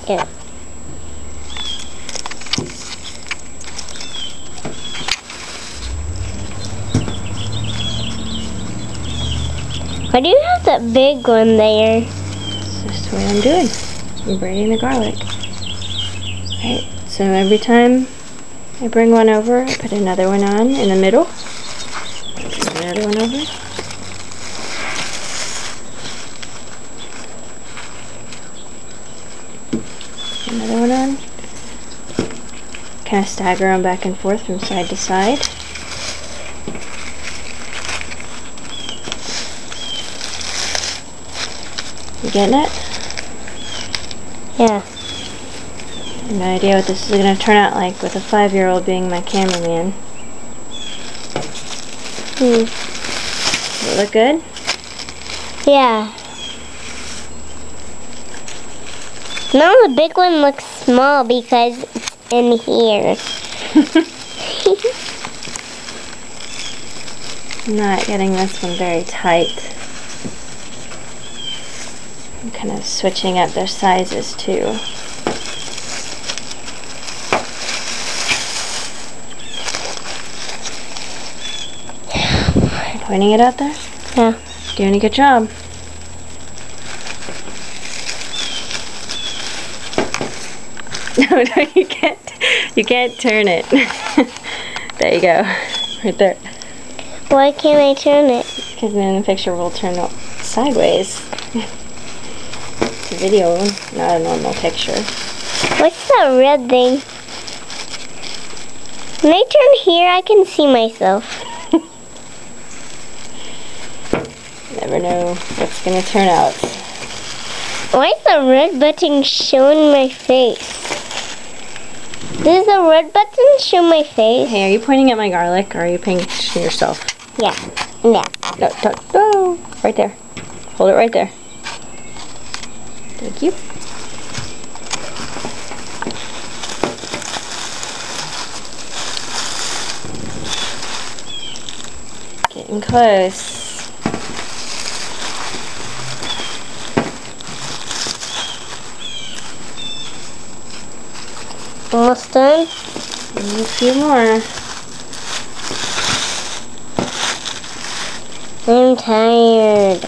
Yeah. Why do you have that big one there? That's just what I'm doing. I'm braiding the garlic. Right, so every time I bring one over, I put another one on in the middle. Put another one over. Another one on. Kind of stagger them back and forth from side to side. You getting it? Yeah. I have no idea what this is going to turn out like with a 5-year-old being my cameraman. Does it look good? Yeah. No, the big one looks small because it's in here. I'm not getting this one very tight. I'm kind of switching up their sizes too. Pointing it out there? Yeah. Doing a good job. No, you can't turn it. There you go. Right there. Why can't I turn it? Because then the picture will turn up sideways. It's a video, not a normal picture. What's that red thing? When I turn here, I can see myself. Never know what's gonna turn out. Why is the red button showing my face? Does the red button show my face? Hey, are you pointing at my garlic or are you paying attention to yourself? Yeah. Yeah. No, don't. No. Right there. Hold it right there. Thank you. Getting close. Almost done? Maybe a few more. I'm tired.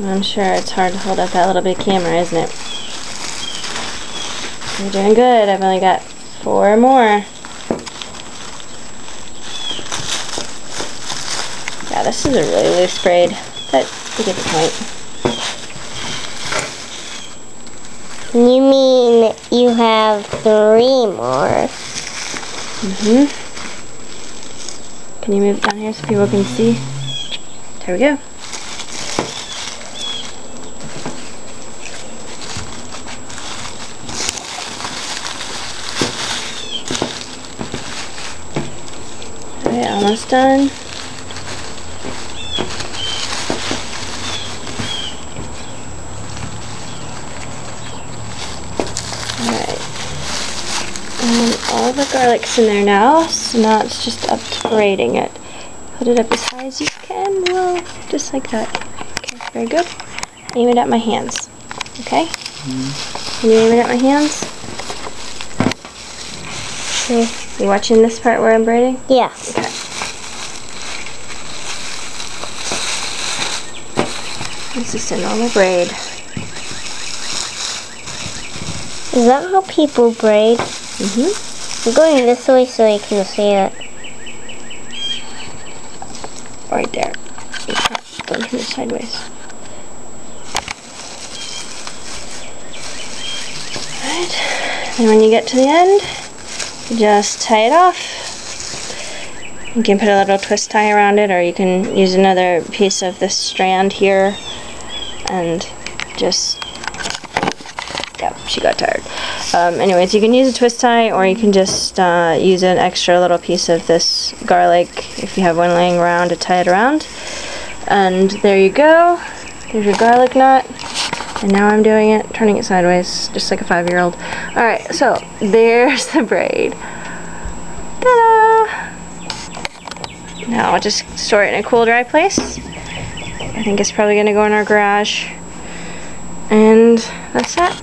I'm sure it's hard to hold up that little big camera, isn't it? You're doing good. I've only got 4 more. Yeah, this is a really loose braid, but you get the point. You mean you have 3 more? Can you move it down here so people can see? There we go. Alright, almost done. Alright. And all the garlic's in there now, so now it's just up to braiding it. Put it up as high as you can, well, just like that. Okay, very good. Aim it at my hands. Okay? Can you aim it at my hands? Okay. You watching this part where I'm braiding? Yeah. Okay. This is a normal braid. Is that how people braid? I'm going this way so I can see it. Right there. Don't turn it sideways. Alright. And when you get to the end, you just tie it off. You can put a little twist tie around it, or you can use another piece of this strand here and just, yep, she got tired. Anyways, you can use a twist tie, or you can just use an extra little piece of this garlic if you have one laying around to tie it around. And there you go. There's your garlic knot. And now I'm doing it, turning it sideways, just like a 5-year-old. Alright, so there's the braid. Ta-da! Now I'll just store it in a cool, dry place. I think it's probably going to go in our garage. And that's that.